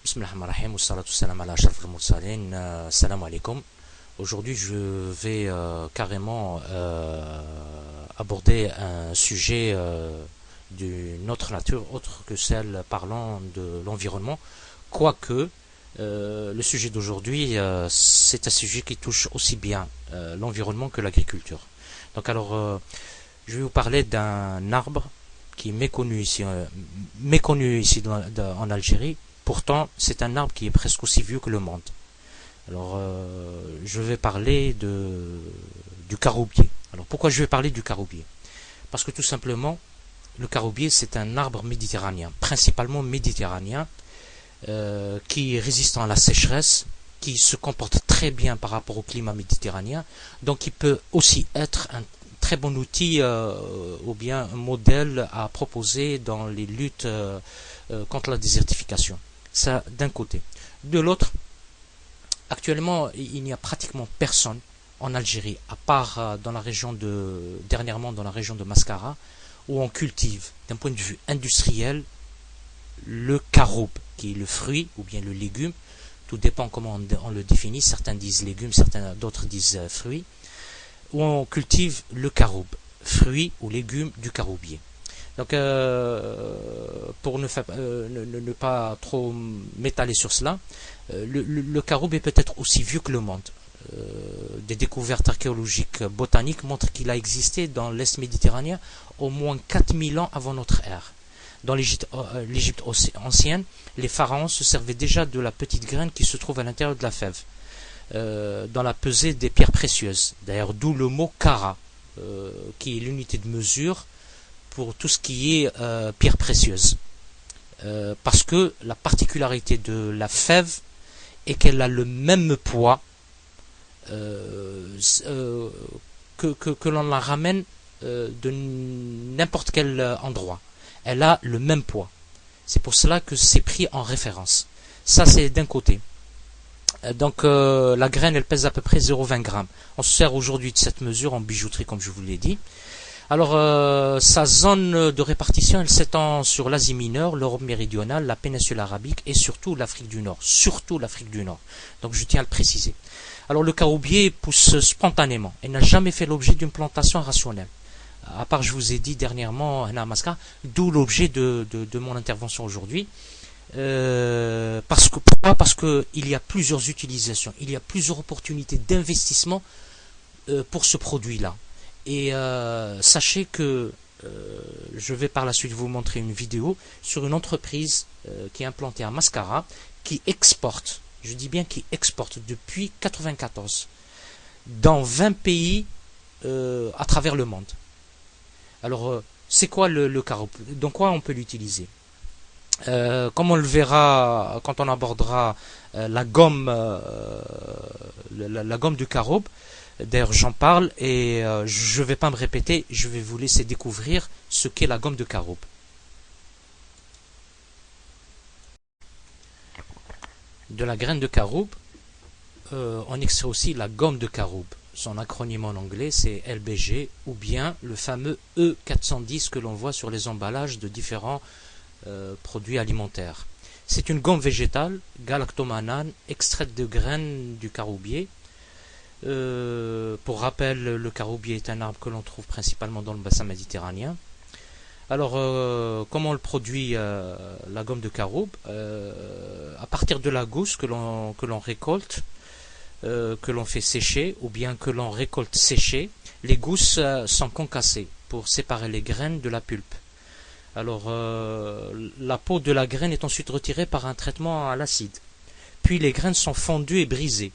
Bismillahirrahmanirrahim, wassalatu wassalam ala ashrafil mursalin, salam alaikum. Aujourd'hui, je vais carrément aborder un sujet d'une autre nature, autre que celle parlant de l'environnement. Quoique, le sujet d'aujourd'hui, c'est un sujet qui touche aussi bien l'environnement que l'agriculture. Donc alors, je vais vous parler d'un arbre qui est méconnu ici en Algérie. Pourtant, c'est un arbre qui est presque aussi vieux que le monde. Alors, je vais parler du caroubier. Alors, pourquoi je vais parler du caroubier? Parce que tout simplement, le caroubier, c'est un arbre méditerranéen, principalement méditerranéen, qui est résistant à la sécheresse, qui se comporte très bien par rapport au climat méditerranéen, donc il peut aussi être un très bon outil ou bien un modèle à proposer dans les luttes contre la désertification. Ça d'un côté. De l'autre, actuellement, il n'y a pratiquement personne en Algérie, à part dernièrement dans la région de Mascara, où on cultive, d'un point de vue industriel, le caroube, qui est le fruit ou bien le légume. Tout dépend comment on le définit. Certains disent légumes, d'autres disent fruits. Où on cultive le caroube, fruit ou légume du caroubier. Donc, pour ne pas trop m'étaler sur cela, le caroube est peut-être aussi vieux que le monde. Des découvertes archéologiques botaniques montrent qu'il a existé dans l'Est méditerranéen au moins 4000 ans avant notre ère. Dans l'Égypte ancienne, les pharaons se servaient déjà de la petite graine qui se trouve à l'intérieur de la fève, dans la pesée des pierres précieuses. D'ailleurs, d'où le mot kara, qui est l'unité de mesure pour tout ce qui est pierre précieuse. Parce que la particularité de la fève est qu'elle a le même poids que l'on la ramène de n'importe quel endroit. Elle a le même poids. C'est pour cela que c'est pris en référence. Ça, c'est d'un côté. Donc la graine, elle pèse à peu près 0,20 grammes. On se sert aujourd'hui de cette mesure en bijouterie, comme je vous l'ai dit. Alors, sa zone de répartition, elle s'étend sur l'Asie mineure, l'Europe méridionale, la péninsule arabique et surtout l'Afrique du Nord. Surtout l'Afrique du Nord. Donc, je tiens à le préciser. Alors, le caroubier pousse spontanément et n'a jamais fait l'objet d'une plantation rationnelle. À part, je vous ai dit dernièrement, Namaska, d'où l'objet de mon intervention aujourd'hui. Pourquoi? Parce que il y a plusieurs utilisations, il y a plusieurs opportunités d'investissement pour ce produit-là. Et sachez que je vais par la suite vous montrer une vidéo sur une entreprise qui est implantée à Mascara, qui exporte, je dis bien qui exporte depuis 1994 dans 20 pays à travers le monde. Alors, c'est quoi le caroube? Dans quoi on peut l'utiliser? Comme on le verra quand on abordera la gomme du caroube. D'ailleurs, j'en parle et je ne vais pas me répéter, je vais vous laisser découvrir ce qu'est la gomme de caroube. De la graine de caroube, on extrait aussi la gomme de caroube. Son acronyme en anglais, c'est LBG, ou bien le fameux E410 que l'on voit sur les emballages de différents produits alimentaires. C'est une gomme végétale, galactomanane, extraite de graines du caroubier. Pour rappel, le caroubier est un arbre que l'on trouve principalement dans le bassin méditerranéen. Alors, comment on le produit, la gomme de caroube? À partir de la gousse que l'on récolte, que l'on fait sécher, ou bien que l'on récolte séchée, les gousses sont concassées pour séparer les graines de la pulpe. Alors, la peau de la graine est ensuite retirée par un traitement à l'acide. Puis les graines sont fondues et brisées,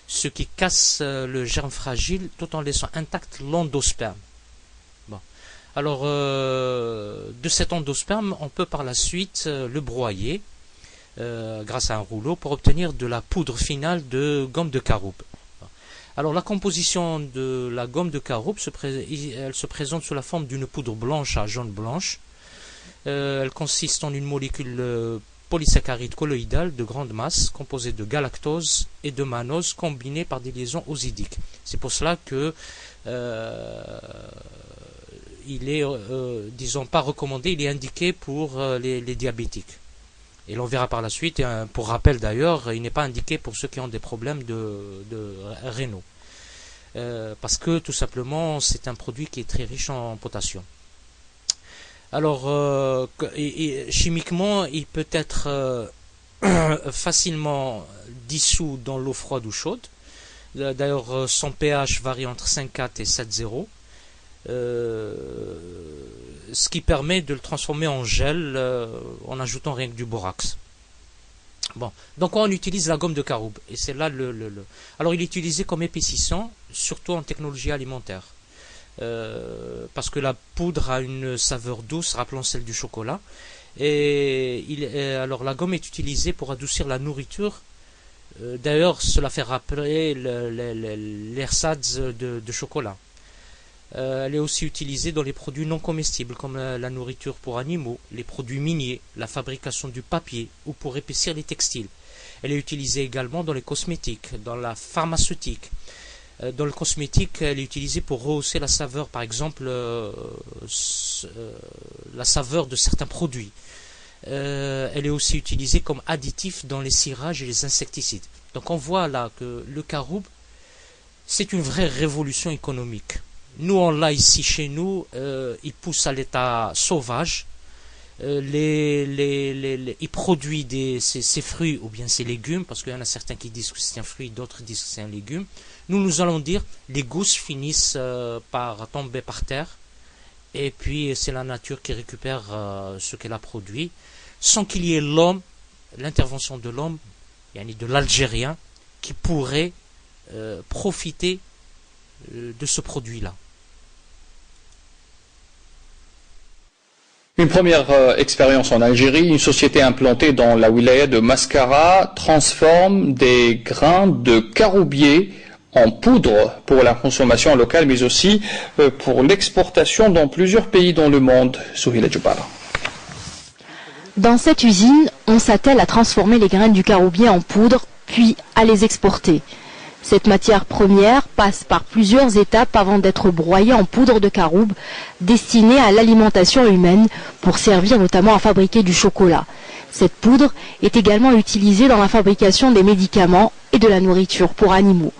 ce qui casse le germe fragile tout en laissant intact l'endosperme. Bon. Alors, de cet endosperme, on peut par la suite le broyer grâce à un rouleau pour obtenir de la poudre finale de gomme de caroube. Alors, la composition de la gomme de caroube elle se présente sous la forme d'une poudre blanche à jaune blanche. Elle consiste en une molécule polysaccharide colloïdale de grande masse composée de galactose et de mannose combinée par des liaisons osidiques. C'est pour cela que il est, disons pas recommandé, il est indiqué pour les diabétiques. Et l'on verra par la suite, et pour rappel d'ailleurs, il n'est pas indiqué pour ceux qui ont des problèmes de rénaux. Parce que tout simplement, c'est un produit qui est très riche en potassium. Alors, chimiquement, il peut être facilement dissous dans l'eau froide ou chaude. D'ailleurs, son pH varie entre 5,4 et 7,0. Ce qui permet de le transformer en gel en ajoutant rien que du borax. Bon, donc on utilise la gomme de caroube et c'est là Alors il est utilisé comme épaississant, surtout en technologie alimentaire, parce que la poudre a une saveur douce rappelant celle du chocolat. Alors la gomme est utilisée pour adoucir la nourriture. D'ailleurs, cela fait rappeler l'ersatz de chocolat. Elle est aussi utilisée dans les produits non comestibles comme la nourriture pour animaux, les produits miniers, la fabrication du papier ou pour épaissir les textiles. Elle est utilisée également dans les cosmétiques, dans la pharmaceutique. Dans le cosmétique, elle est utilisée pour rehausser la saveur, par exemple la saveur de certains produits. Elle est aussi utilisée comme additif dans les cirages et les insecticides. Donc on voit là que le caroube, c'est une vraie révolution économique. Nous, on l'a ici chez nous, il pousse à l'état sauvage. Il produit ses fruits ou bien ses légumes, parce qu'il y en a certains qui disent que c'est un fruit, d'autres disent que c'est un légume. Nous allons dire, les gousses finissent par tomber par terre, et puis c'est la nature qui récupère ce qu'elle a produit, sans qu'il y ait l'intervention de l'homme, de l'Algérien, qui pourrait profiter de ce produit-là. Une première expérience en Algérie, une société implantée dans la wilaya de Mascara transforme des grains de caroubier en poudre pour la consommation locale, mais aussi pour l'exportation dans plusieurs pays dans le monde. Souhila Djoubara. Dans cette usine, on s'attelle à transformer les graines du caroubier en poudre, puis à les exporter. Cette matière première passe par plusieurs étapes avant d'être broyée en poudre de caroube, destinée à l'alimentation humaine pour servir notamment à fabriquer du chocolat. Cette poudre est également utilisée dans la fabrication des médicaments et de la nourriture pour animaux.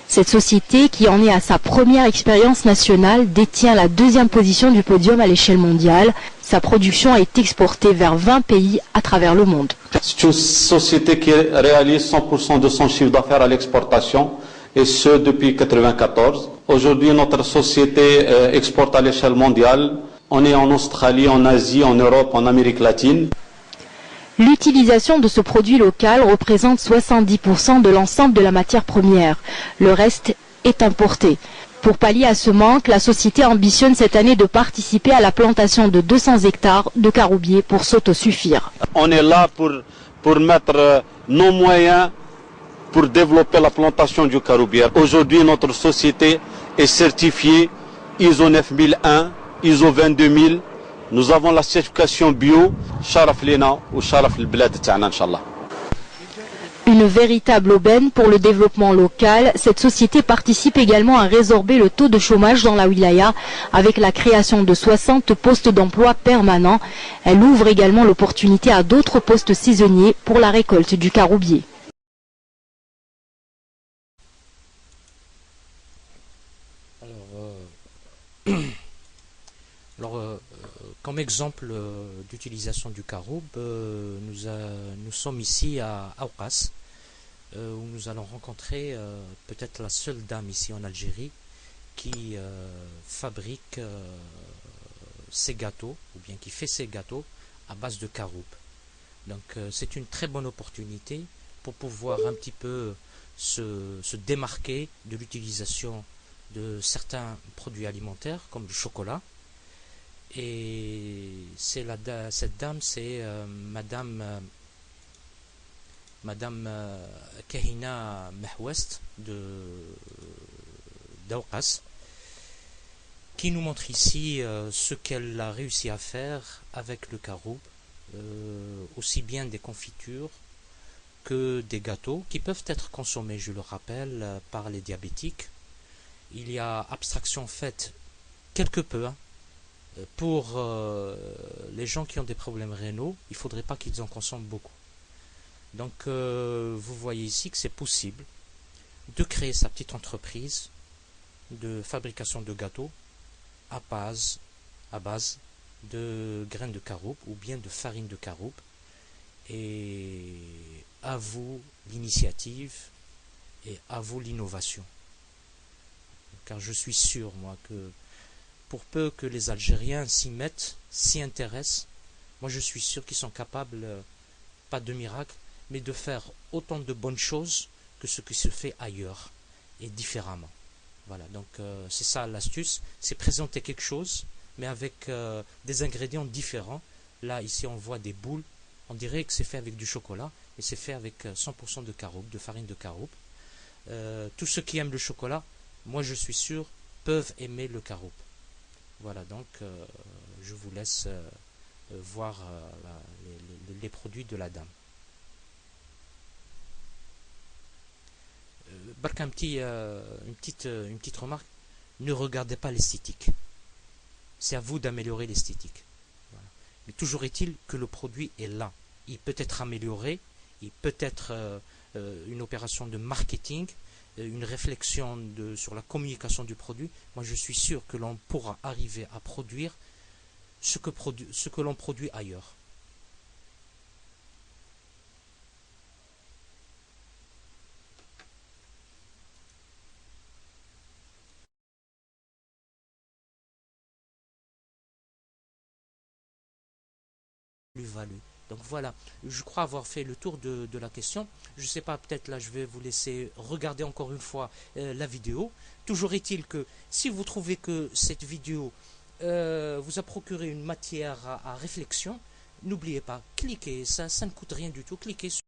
Cette société, qui en est à sa première expérience nationale, détient la deuxième position du podium à l'échelle mondiale. Sa production est exportée vers 20 pays à travers le monde. C'est une société qui réalise 100% de son chiffre d'affaires à l'exportation, et ce depuis 1994. Aujourd'hui, notre société exporte à l'échelle mondiale. On est en Australie, en Asie, en Europe, en Amérique latine. L'utilisation de ce produit local représente 70% de l'ensemble de la matière première. Le reste est importé. Pour pallier à ce manque, la société ambitionne cette année de participer à la plantation de 200 hectares de caroubiers pour s'autosuffire. On est là pour mettre nos moyens pour développer la plantation du caroubier. Aujourd'hui, notre société est certifiée ISO 9001, ISO 22000. Nous avons la certification bio, Sharaf Lena ou Sharaf al-Blad Ta'ana, Inch'Allah. Une véritable aubaine pour le développement local, cette société participe également à résorber le taux de chômage dans la wilaya avec la création de 60 postes d'emploi permanents. Elle ouvre également l'opportunité à d'autres postes saisonniers pour la récolte du caroubier. Comme exemple d'utilisation du caroube, nous sommes ici à Aoukas, où nous allons rencontrer peut-être la seule dame ici en Algérie qui fabrique ses gâteaux, ou bien qui fait ses gâteaux à base de caroube. Donc c'est une très bonne opportunité pour pouvoir un petit peu se démarquer de l'utilisation de certains produits alimentaires comme le chocolat. Et cette dame, c'est Madame Kahina Mahwest d'Aoukas, qui nous montre ici ce qu'elle a réussi à faire avec le caroube, aussi bien des confitures que des gâteaux qui peuvent être consommés, je le rappelle, par les diabétiques. Il y a abstraction faite quelque peu Pour les gens qui ont des problèmes rénaux, il ne faudrait pas qu'ils en consomment beaucoup. Donc vous voyez ici que c'est possible de créer sa petite entreprise de fabrication de gâteaux à base de graines de caroube ou bien de farine de caroube. Et à vous l'initiative et à vous l'innovation. Car je suis sûr, moi, que pour peu que les Algériens s'y mettent, s'y intéressent, moi je suis sûr qu'ils sont capables, pas de miracle, mais de faire autant de bonnes choses que ce qui se fait ailleurs et différemment. Voilà, donc c'est ça l'astuce, c'est présenter quelque chose, mais avec des ingrédients différents. Là, ici, on voit des boules, on dirait que c'est fait avec du chocolat, et c'est fait avec 100% de caroube, de farine de caroube. Tous ceux qui aiment le chocolat, moi je suis sûr, peuvent aimer le caroube. Voilà, donc je vous laisse voir les produits de la dame. Bark, une petite remarque, ne regardez pas l'esthétique. C'est à vous d'améliorer l'esthétique. Voilà. Mais toujours est-il que le produit est là. Il peut être amélioré, il peut être une opération de marketing, une réflexion sur la communication du produit. Moi je suis sûr que l'on pourra arriver à produire ce que l'on produit ailleurs. Plus-value. Donc voilà, je crois avoir fait le tour de la question. Je ne sais pas, peut-être là je vais vous laisser regarder encore une fois la vidéo. Toujours est-il que si vous trouvez que cette vidéo vous a procuré une matière à réflexion, n'oubliez pas, cliquez, ça ne coûte rien du tout, cliquez sur